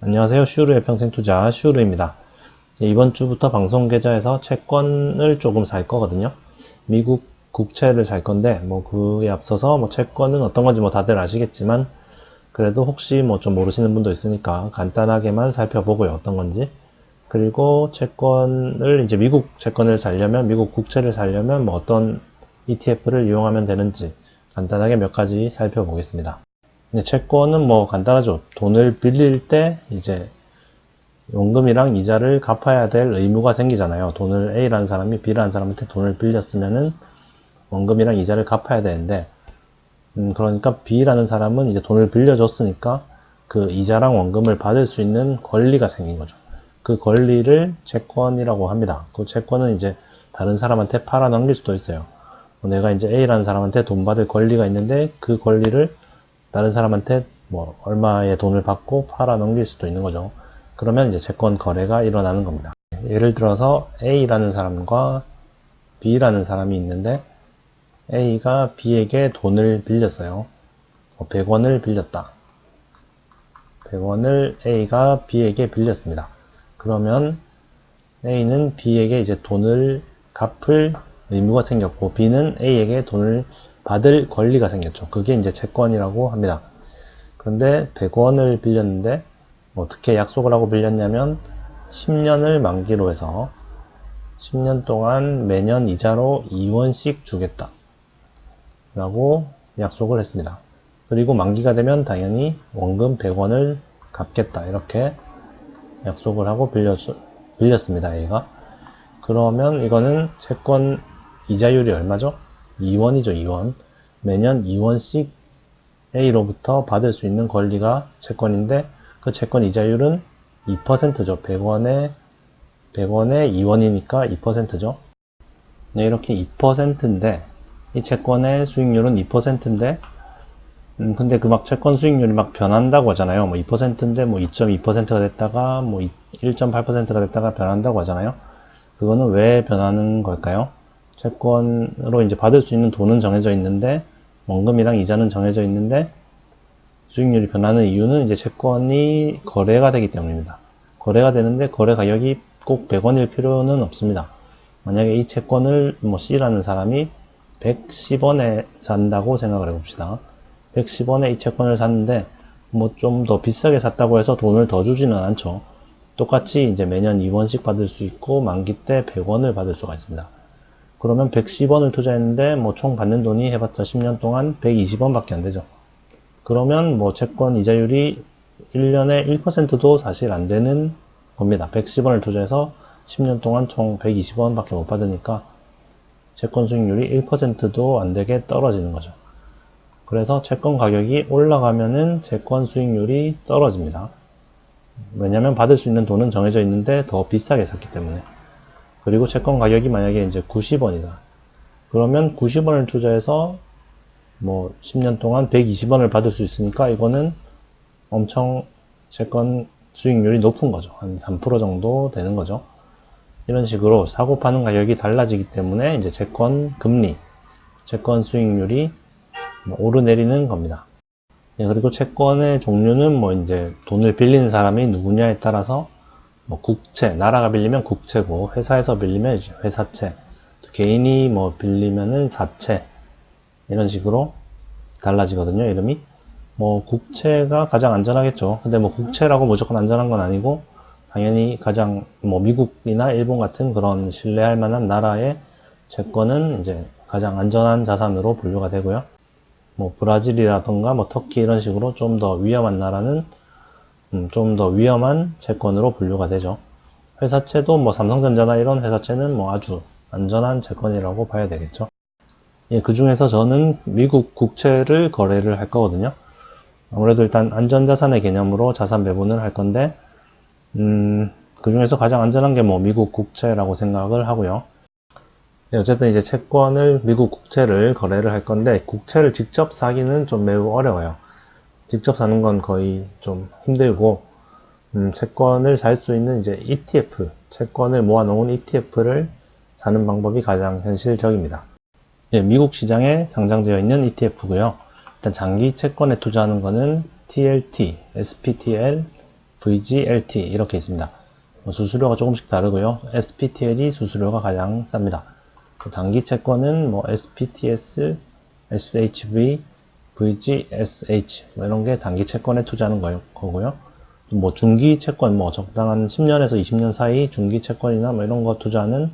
안녕하세요. 슈르의 평생투자 슈르입니다. 이번 주부터 방송 계좌에서 채권을 조금 살 거거든요. 미국 국채를 살 건데 그에 앞서서 채권은 어떤 건지 다들 아시겠지만 그래도 혹시 좀 모르시는 분도 있으니까 간단하게만 살펴보고요. 어떤 건지. 그리고 채권을 이제 미국 채권을 사려면 미국 국채를 사려면 어떤 ETF를 이용하면 되는지 간단하게 몇 가지 살펴보겠습니다. 채권은 간단하죠. 돈을 빌릴 때 이제 원금이랑 이자를 갚아야 될 의무가 생기잖아요. 돈을 A라는 사람이 B라는 사람한테 돈을 빌렸으면은 원금이랑 이자를 갚아야 되는데 그러니까 B라는 사람은 이제 돈을 빌려줬으니까 그 이자랑 원금을 받을 수 있는 권리가 생긴 거죠. 그 권리를 채권이라고 합니다. 그 채권은 이제 다른 사람한테 팔아 넘길 수도 있어요. 내가 이제 A라는 사람한테 돈 받을 권리가 있는데 그 권리를 다른 사람한테 얼마의 돈을 받고 팔아 넘길 수도 있는 거죠. 그러면 이제 채권 거래가 일어나는 겁니다. 예를 들어서 A라는 사람과 B라는 사람이 있는데 A가 B에게 돈을 빌렸어요. 100원을 빌렸다. 100원을 A가 B에게 빌렸습니다. 그러면 A는 B에게 이제 돈을 갚을 의무가 생겼고 B는 A에게 돈을 받을 권리가 생겼죠. 그게 이제 채권이라고 합니다. 그런데 100원을 빌렸는데 어떻게 약속을 하고 빌렸냐면 10년을 만기로 해서 10년 동안 매년 이자로 2원씩 주겠다 라고 약속을 했습니다. 그리고 만기가 되면 당연히 원금 100원을 갚겠다 이렇게 약속을 하고 빌렸습니다. A가. 그러면 이거는 채권 이자율이 얼마죠? 2원이죠. 2원. 매년 2원씩 A로부터 받을 수 있는 권리가 채권인데 그 채권 이자율은 2%죠. 100원에 2원이니까 2%죠. 네, 이렇게 2%인데 이 채권의 수익률은 2%인데 근데 그 채권 수익률이 변한다고 하잖아요. 2%인데 2.2%가 됐다가 1.8%가 됐다가 변한다고 하잖아요. 그거는 왜 변하는 걸까요? 채권으로 이제 받을 수 있는 돈은 정해져 있는데 원금이랑 이자는 정해져 있는데 수익률이 변하는 이유는 이제 채권이 거래가 되기 때문입니다. 거래가 되는데 거래 가격이 꼭 100원일 필요는 없습니다. 만약에 이 채권을 C라는 사람이 110원에 산다고 생각을 해봅시다. 110원에 이 채권을 샀는데 좀 더 비싸게 샀다고 해서 돈을 더 주지는 않죠. 똑같이 이제 매년 2원씩 받을 수 있고 만기 때 100원을 받을 수가 있습니다. 그러면 110원을 투자했는데 총 받는 돈이 해봤자 10년 동안 120원 밖에 안 되죠. 그러면 채권 이자율이 1년에 1%도 사실 안 되는 겁니다. 110원을 투자해서 10년 동안 총 120원 밖에 못 받으니까 채권 수익률이 1%도 안 되게 떨어지는 거죠. 그래서 채권 가격이 올라가면은 채권 수익률이 떨어집니다. 왜냐면 받을 수 있는 돈은 정해져 있는데 더 비싸게 샀기 때문에. 그리고 채권 가격이 만약에 이제 90원이다. 그러면 90원을 투자해서 10년 동안 120원을 받을 수 있으니까 이거는 엄청 채권 수익률이 높은 거죠. 한 3% 정도 되는 거죠. 이런 식으로 사고 파는 가격이 달라지기 때문에 이제 채권 금리, 채권 수익률이 오르내리는 겁니다. 그리고 채권의 종류는 이제 돈을 빌리는 사람이 누구냐에 따라서 국채, 나라가 빌리면 국채고 회사에서 빌리면 이제 회사채, 개인이 빌리면은 사채 이런 식으로 달라지거든요. 이름이. 국채가 가장 안전하겠죠. 근데 국채라고 무조건 안전한 건 아니고 당연히 가장 미국이나 일본 같은 그런 신뢰할 만한 나라의 채권은 이제 가장 안전한 자산으로 분류가 되고요. 브라질이라던가 터키 이런 식으로 좀 더 위험한 나라는 좀 더 위험한 채권으로 분류가 되죠. 회사채도 삼성전자나 이런 회사채는 아주 안전한 채권이라고 봐야 되겠죠. 예, 그 중에서 저는 미국 국채를 거래를 할 거거든요. 아무래도 일단 안전자산의 개념으로 자산 배분을 할 건데 그 중에서 가장 안전한 게 미국 국채라고 생각을 하고요. 네, 어쨌든 이제 채권을 미국 국채를 거래를 할 건데 국채를 직접 사기는 좀 매우 어려워요. 직접 사는 건 거의 좀 힘들고 채권을 살 수 있는 이제 ETF, 채권을 모아놓은 ETF를 사는 방법이 가장 현실적입니다. 예, 미국 시장에 상장되어 있는 ETF고요. 일단 장기 채권에 투자하는 거는 TLT, SPTL, VGLT 이렇게 있습니다. 수수료가 조금씩 다르고요. SPTL이 수수료가 가장 쌉니다. 단기 채권은 뭐 SPTS, SHV, VGSH 이런 게 단기 채권에 투자하는 거고요. 뭐 중기 채권, 뭐 적당한 10년에서 20년 사이 중기 채권이나 뭐 이런 거 투자하는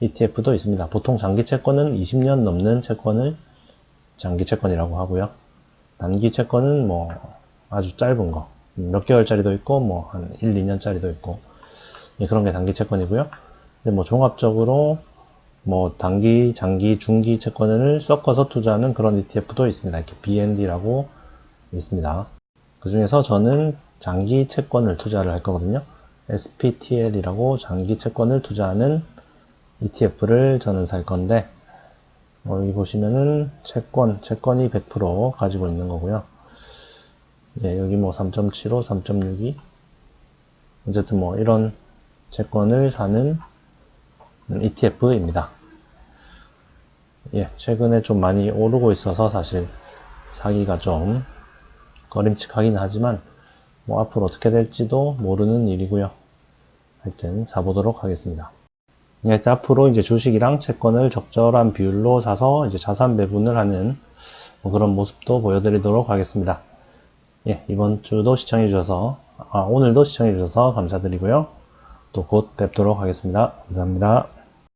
ETF도 있습니다. 보통 장기 채권은 20년 넘는 채권을 장기 채권이라고 하고요. 단기 채권은 뭐 아주 짧은 거, 몇 개월짜리도 있고 뭐 한 1, 2년짜리도 있고 그런 게 단기 채권이고요. 근데 뭐 종합적으로 뭐 단기, 장기, 중기 채권을 섞어서 투자하는 그런 ETF도 있습니다. 이렇게 BND라고 있습니다. 그 중에서 저는 장기 채권을 투자를 할 거거든요. SPTL이라고 장기 채권을 투자하는 ETF를 저는 살 건데, 여기 보시면은 채권이 100% 가지고 있는 거고요. 예, 여기 뭐 3.75, 3.62. 어쨌든 뭐 이런 채권을 사는 ETF입니다. 예, 최근에 좀 많이 오르고 있어서 사실 사기가 좀 꺼림칙하긴 하지만 뭐 앞으로 어떻게 될지도 모르는 일이고요. 하여튼 사보도록 하겠습니다. 예, 앞으로 이제 주식이랑 채권을 적절한 비율로 사서 이제 자산 배분을 하는 뭐 그런 모습도 보여드리도록 하겠습니다. 예, 이번 주도 오늘도 시청해 주셔서 감사드리고요. 또 곧 뵙도록 하겠습니다. 감사합니다.